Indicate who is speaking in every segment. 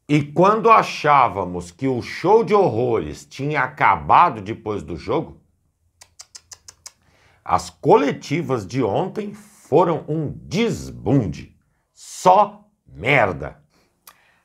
Speaker 1: E quando achávamos que o show de horrores tinha acabado depois do jogo, as coletivas de ontem foram um desbunde. Só merda.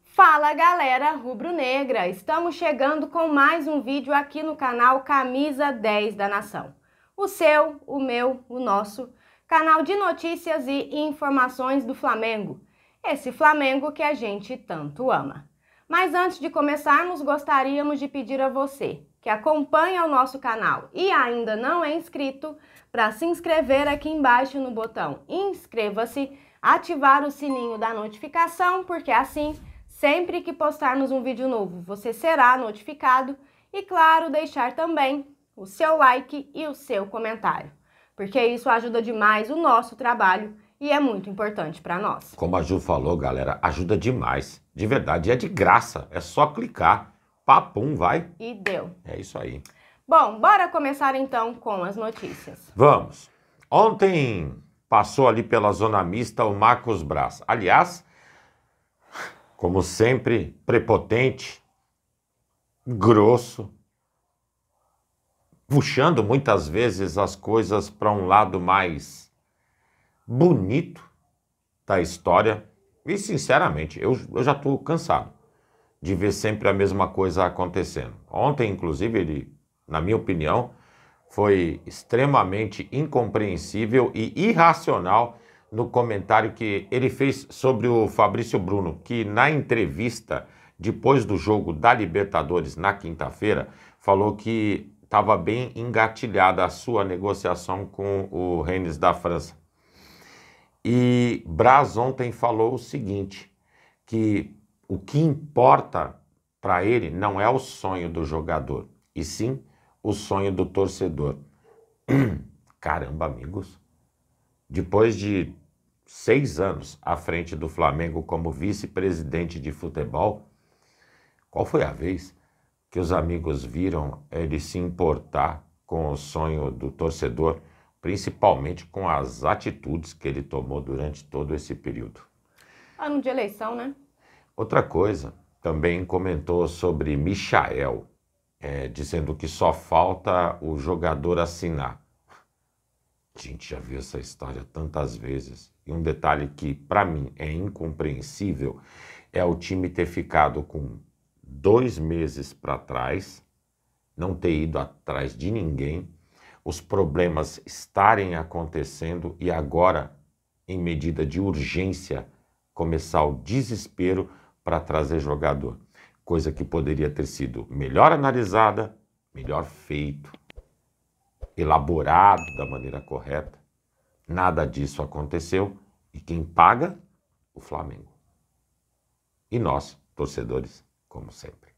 Speaker 2: Fala galera rubro-negra, estamos chegando com mais um vídeo aqui no canal Camisa 10 da Nação. O seu, o meu, o nosso canal de notícias e informações do Flamengo. Esse Flamengo que a gente tanto ama. Mas antes de começarmos, gostaríamos de pedir a você que acompanha o nosso canal e ainda não é inscrito, para se inscrever aqui embaixo no botão inscreva-se, ativar o sininho da notificação, porque assim, sempre que postarmos um vídeo novo, você será notificado e, claro, deixar também o seu like e o seu comentário, porque isso ajuda demais o nosso trabalho e é muito importante para nós.
Speaker 1: Como a Ju falou, galera, ajuda demais. De verdade, é de graça. É só clicar. Papum, vai.
Speaker 2: E deu.
Speaker 1: É isso aí.
Speaker 2: Bom, bora começar então com as notícias.
Speaker 1: Vamos. Ontem passou ali pela zona mista o Marcos Braz. Aliás, como sempre, prepotente, grosso, puxando muitas vezes as coisas para um lado mais bonito da história. E, sinceramente, eu já estou cansado de ver sempre a mesma coisa acontecendo. Ontem, inclusive, ele, na minha opinião, foi extremamente incompreensível e irracional no comentário que ele fez sobre o Fabrício Bruno, que na entrevista, depois do jogo da Libertadores, na quinta-feira, falou que estava bem engatilhada a sua negociação com o Rennes da França. E Braz ontem falou o seguinte, que o que importa para ele não é o sonho do jogador, e sim o sonho do torcedor. Caramba, amigos, depois de 6 anos à frente do Flamengo como vice-presidente de futebol, qual foi a vez que os amigos viram ele se importar com o sonho do torcedor, principalmente com as atitudes que ele tomou durante todo esse período?
Speaker 2: Ano de eleição, né?
Speaker 1: Outra coisa, também comentou sobre Michael, dizendo que só falta o jogador assinar. A gente já viu essa história tantas vezes. E um detalhe que, para mim, é incompreensível é o time ter ficado com 2 meses para trás, não ter ido atrás de ninguém, os problemas estarem acontecendo e agora, em medida de urgência, começar o desespero para trazer jogador. Coisa que poderia ter sido melhor analisada, melhor feito, elaborado da maneira correta. Nada disso aconteceu e quem paga? O Flamengo. E nós, torcedores, como sempre.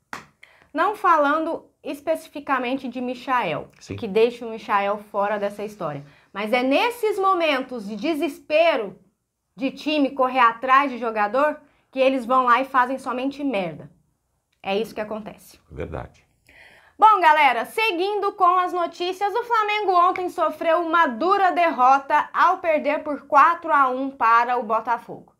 Speaker 2: Não falando especificamente de Michael,
Speaker 1: Sim.
Speaker 2: que deixa o Michael fora dessa história, mas é nesses momentos de desespero de time correr atrás de jogador que eles vão lá e fazem somente merda. É isso que acontece.
Speaker 1: Verdade.
Speaker 2: Bom, galera, seguindo com as notícias, o Flamengo ontem sofreu uma dura derrota ao perder por 4-1 para o Botafogo.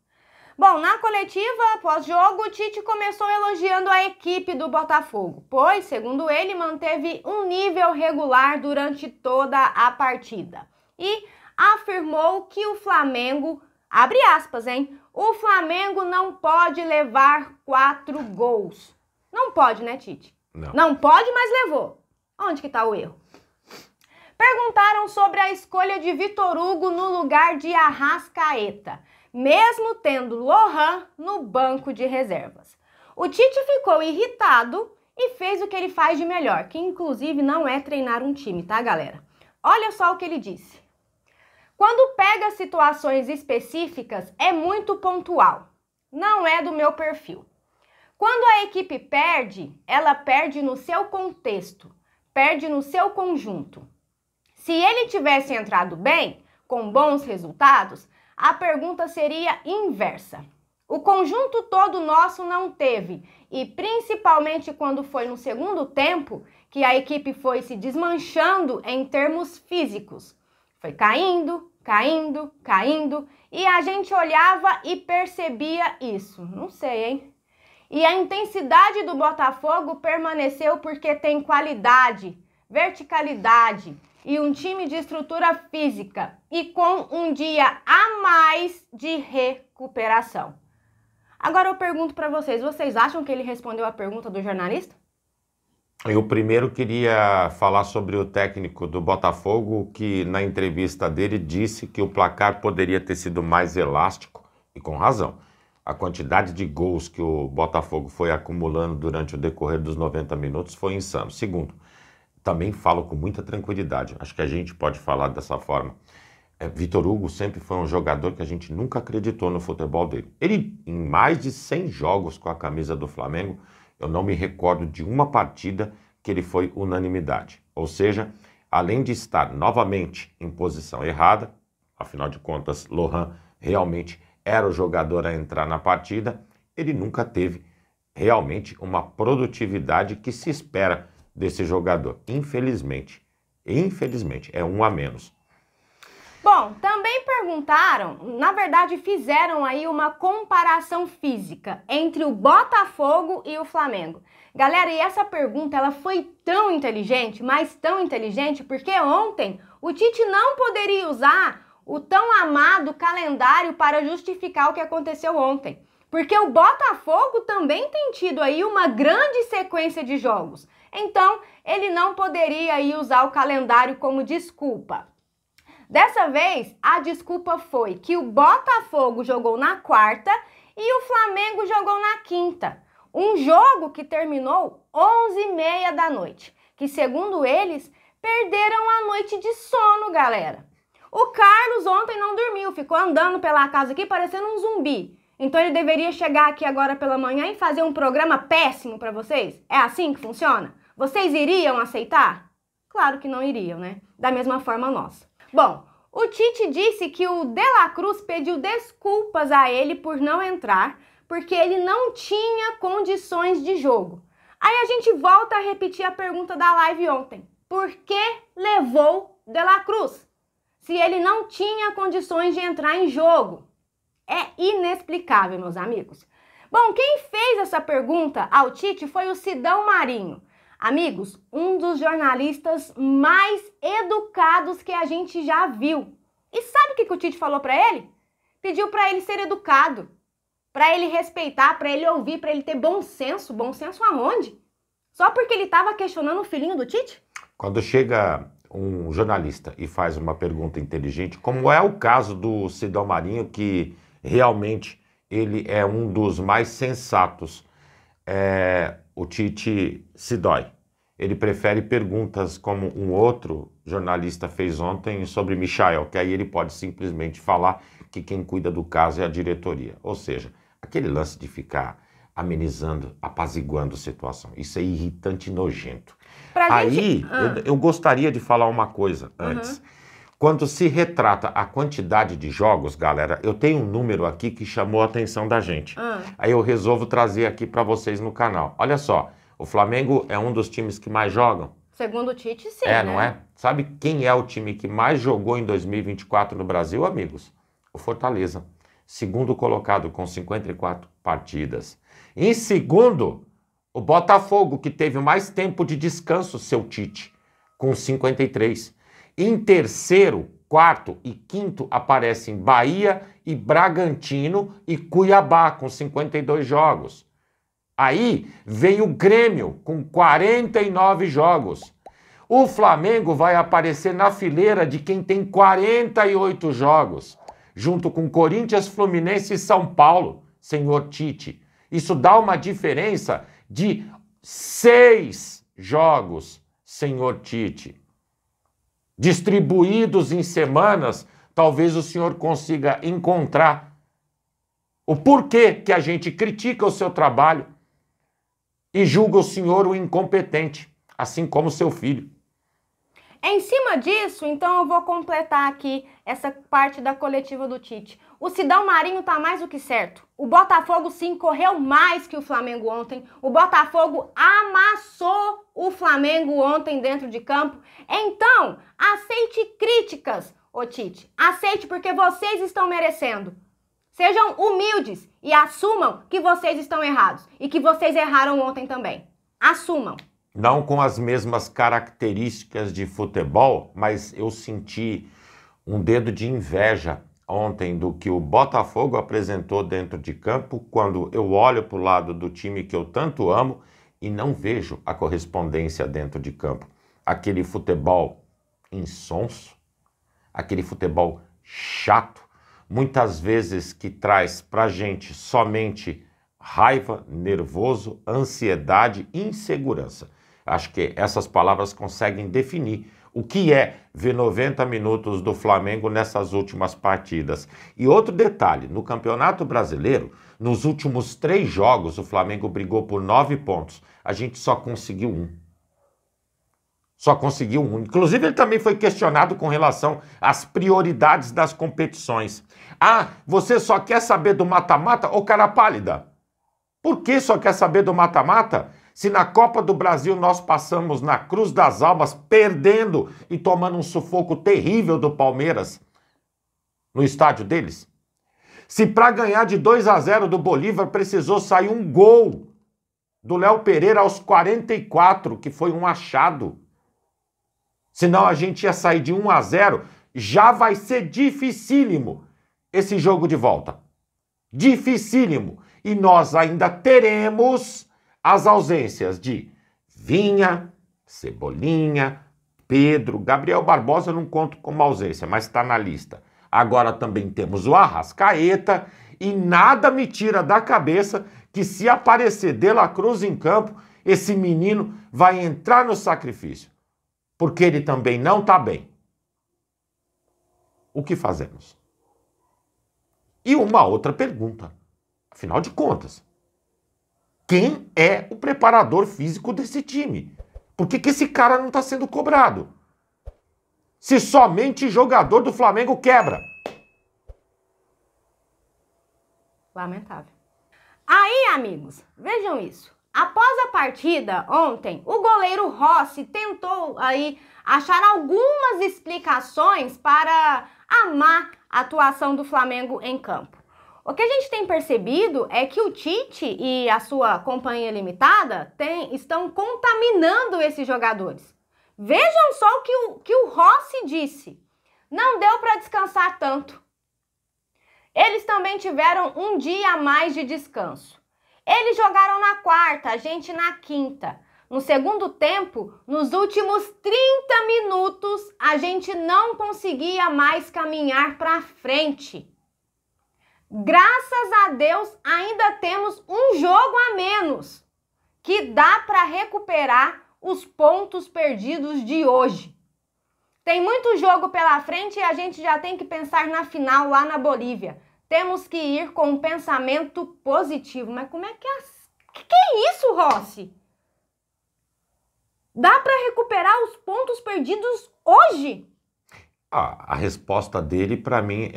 Speaker 2: Bom, na coletiva, após jogo, o Tite começou elogiando a equipe do Botafogo, pois, segundo ele, manteve um nível regular durante toda a partida. E afirmou que o Flamengo, abre aspas, hein? O Flamengo não pode levar 4 gols. Não pode, né, Tite?
Speaker 1: Não.
Speaker 2: Não pode, mas levou. Onde que tá o erro? Perguntaram sobre a escolha de Vitor Hugo no lugar de Arrascaeta, mesmo tendo Lohan no banco de reservas. O Tite ficou irritado e fez o que ele faz de melhor, que inclusive não é treinar um time, tá, galera? Olha só o que ele disse. Quando pega situações específicas, é muito pontual. Não é do meu perfil. Quando a equipe perde, ela perde no seu contexto, perde no seu conjunto. Se ele tivesse entrado bem, com bons resultados, a pergunta seria inversa. O conjunto todo nosso não teve, e principalmente quando foi no segundo tempo, que a equipe foi se desmanchando em termos físicos. Foi caindo, caindo, caindo, e a gente olhava e percebia isso. Não sei, hein? E a intensidade do Botafogo permaneceu porque tem qualidade, verticalidade e um time de estrutura física e com um dia a mais de recuperação. Agora eu pergunto para vocês acham que ele respondeu a pergunta do jornalista?
Speaker 1: Eu primeiro queria falar sobre o técnico do Botafogo, que na entrevista dele disse que o placar poderia ter sido mais elástico, e com razão. A quantidade de gols que o Botafogo foi acumulando durante o decorrer dos 90 minutos foi insano. Segundo, também falo com muita tranquilidade, acho que a gente pode falar dessa forma. Vitor Hugo sempre foi um jogador que a gente nunca acreditou no futebol dele. Ele, em mais de 100 jogos com a camisa do Flamengo, eu não me recordo de uma partida que ele foi unanimidade. Ou seja, além de estar novamente em posição errada, afinal de contas, Lohan realmente era o jogador a entrar na partida, ele nunca teve realmente uma produtividade que se espera desse jogador. Infelizmente, é um a menos.
Speaker 2: Bom, também perguntaram, na verdade fizeram aí uma comparação física entre o Botafogo e o Flamengo. Galera, e essa pergunta ela foi tão inteligente, mas tão inteligente, porque ontem o Tite não poderia usar o tão amado calendário para justificar o que aconteceu ontem. Porque o Botafogo também tem tido aí uma grande sequência de jogos. Então, ele não poderia aí usar o calendário como desculpa. Dessa vez, a desculpa foi que o Botafogo jogou na quarta e o Flamengo jogou na quinta. Um jogo que terminou 11h30 da noite, que segundo eles, perderam a noite de sono, galera. O Carlos ontem não dormiu, ficou andando pela casa aqui parecendo um zumbi. Então ele deveria chegar aqui agora pela manhã e fazer um programa péssimo para vocês? É assim que funciona? Vocês iriam aceitar? Claro que não iriam, né? Da mesma forma nossa. Bom, o Tite disse que o De La Cruz pediu desculpas a ele por não entrar, porque ele não tinha condições de jogo. Aí a gente volta a repetir a pergunta da live ontem. Por que levou De La Cruz? Se ele não tinha condições de entrar em jogo. É inexplicável, meus amigos. Bom, quem fez essa pergunta ao Tite foi o Sidão Marinho. Amigos, um dos jornalistas mais educados que a gente já viu. E sabe o que o Tite falou para ele? Pediu para ele ser educado, para ele respeitar, para ele ouvir, para ele ter bom senso. Bom senso aonde? Só porque ele estava questionando o filhinho do Tite?
Speaker 1: Quando chega um jornalista e faz uma pergunta inteligente, como é o caso do Sidão Marinho, que realmente ele é um dos mais sensatos, o Tite se dói. Ele prefere perguntas como um outro jornalista fez ontem sobre Michael, que aí ele pode simplesmente falar que quem cuida do caso é a diretoria. Ou seja, aquele lance de ficar amenizando, apaziguando a situação. Isso é irritante e nojento. Eu gostaria de falar uma coisa antes. Quando se retrata a quantidade de jogos, galera, eu tenho um número aqui que chamou a atenção da gente. Aí eu resolvo trazer aqui para vocês no canal. Olha só, o Flamengo é um dos times que mais jogam.
Speaker 2: Segundo o Tite, sim, né?
Speaker 1: Não é? Sabe quem é o time que mais jogou em 2024 no Brasil, amigos? O Fortaleza. Segundo colocado com 54 partidas. Em segundo, o Botafogo, que teve mais tempo de descanso, seu Tite, com 53. Em terceiro, quarto e quinto aparecem Bahia e Bragantino e Cuiabá, com 52 jogos. Aí vem o Grêmio, com 49 jogos. O Flamengo vai aparecer na fileira de quem tem 48 jogos, junto com Corinthians, Fluminense e São Paulo, senhor Tite. Isso dá uma diferença de 6 jogos, senhor Tite. Distribuídos em semanas, talvez o senhor consiga encontrar o porquê que a gente critica o seu trabalho e julga o senhor o incompetente, assim como seu filho.
Speaker 2: Em cima disso, então eu vou completar aqui essa parte da coletiva do Tite. O Sidão Marinho tá mais do que certo. O Botafogo sim correu mais que o Flamengo ontem. O Botafogo amassou o Flamengo ontem dentro de campo. Então, aceite críticas, ô Tite. Aceite porque vocês estão merecendo. Sejam humildes e assumam que vocês estão errados e que vocês erraram ontem também. Assumam.
Speaker 1: Não com as mesmas características de futebol, mas eu senti um dedo de inveja ontem do que o Botafogo apresentou dentro de campo, quando eu olho para o lado do time que eu tanto amo e não vejo a correspondência dentro de campo. Aquele futebol insonso, aquele futebol chato, muitas vezes que traz pra gente somente raiva, nervoso, ansiedade e insegurança. Acho que essas palavras conseguem definir o que é ver 90 minutos do Flamengo nessas últimas partidas. E outro detalhe, no Campeonato Brasileiro, nos últimos 3 jogos, o Flamengo brigou por 9 pontos. A gente só conseguiu 1. Só conseguiu 1. Inclusive, ele também foi questionado com relação às prioridades das competições. Ah, você só quer saber do mata-mata ou cara pálida? Por que só quer saber do mata-mata? Se na Copa do Brasil nós passamos na Cruz das Almas perdendo e tomando um sufoco terrível do Palmeiras no estádio deles. Se para ganhar de 2-0 do Bolívar precisou sair um gol do Léo Pereira aos 44, que foi um achado. Senão a gente ia sair de 1-0, já vai ser dificílimo esse jogo de volta. Dificílimo. E nós ainda teremos as ausências de Vinha, Cebolinha, Pedro, Gabriel Barbosa eu não conto como ausência, mas está na lista. Agora também temos o Arrascaeta e nada me tira da cabeça que se aparecer De La Cruz em campo, esse menino vai entrar no sacrifício, porque ele também não está bem. O que fazemos? E uma outra pergunta, afinal de contas, quem é o preparador físico desse time? Por que esse cara não está sendo cobrado? Se somente jogador do Flamengo quebra.
Speaker 2: Lamentável. Aí, amigos, vejam isso. Após a partida, ontem, o goleiro Rossi tentou aí achar algumas explicações para a má atuação do Flamengo em campo. O que a gente tem percebido é que o Tite e a sua companhia limitada estão contaminando esses jogadores. Vejam só o que o Rossi disse. Não deu para descansar tanto. Eles também tiveram um dia a mais de descanso. Eles jogaram na quarta, a gente na quinta. No segundo tempo, nos últimos 30 minutos, a gente não conseguia mais caminhar para frente. Graças a Deus, ainda temos um jogo a menos, que dá para recuperar os pontos perdidos de hoje. Tem muito jogo pela frente e a gente já tem que pensar na final lá na Bolívia. Temos que ir com um pensamento positivo. Mas como é que é? Que é isso, Rossi? Dá para recuperar os pontos perdidos hoje?
Speaker 1: A resposta dele, para mim,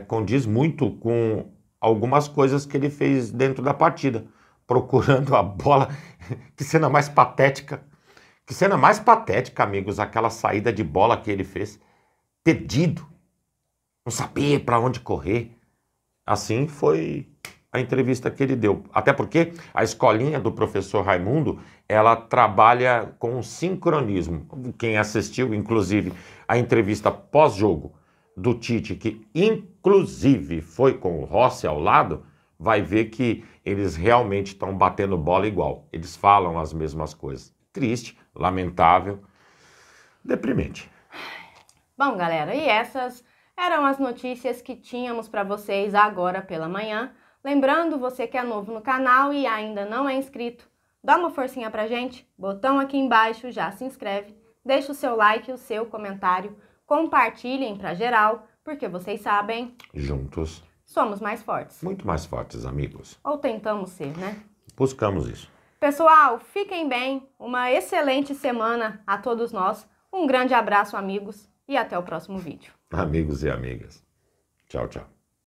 Speaker 1: condiz muito com algumas coisas que ele fez dentro da partida. Procurando a bola. Que cena mais patética. Que cena mais patética, amigos, aquela saída de bola que ele fez. Perdido. Não sabia para onde correr. Assim foi a entrevista que ele deu. Até porque a escolinha do professor Raimundo, ela trabalha com sincronismo. Quem assistiu, inclusive, a entrevista pós-jogo do Tite, que inclusive foi com o Rossi ao lado, vai ver que eles realmente estão batendo bola igual. Eles falam as mesmas coisas. Triste, lamentável, deprimente.
Speaker 2: Bom, galera, e essas eram as notícias que tínhamos para vocês agora pela manhã. Lembrando, você que é novo no canal e ainda não é inscrito, dá uma forcinha pra gente, botão aqui embaixo, já se inscreve, deixa o seu like, o seu comentário, compartilhem pra geral, porque vocês sabem,
Speaker 1: juntos
Speaker 2: somos mais fortes.
Speaker 1: Muito mais fortes, amigos.
Speaker 2: Ou tentamos ser, né?
Speaker 1: Buscamos isso.
Speaker 2: Pessoal, fiquem bem, uma excelente semana a todos nós, um grande abraço, amigos, e até o próximo vídeo.
Speaker 1: Amigos e amigas. Tchau, tchau.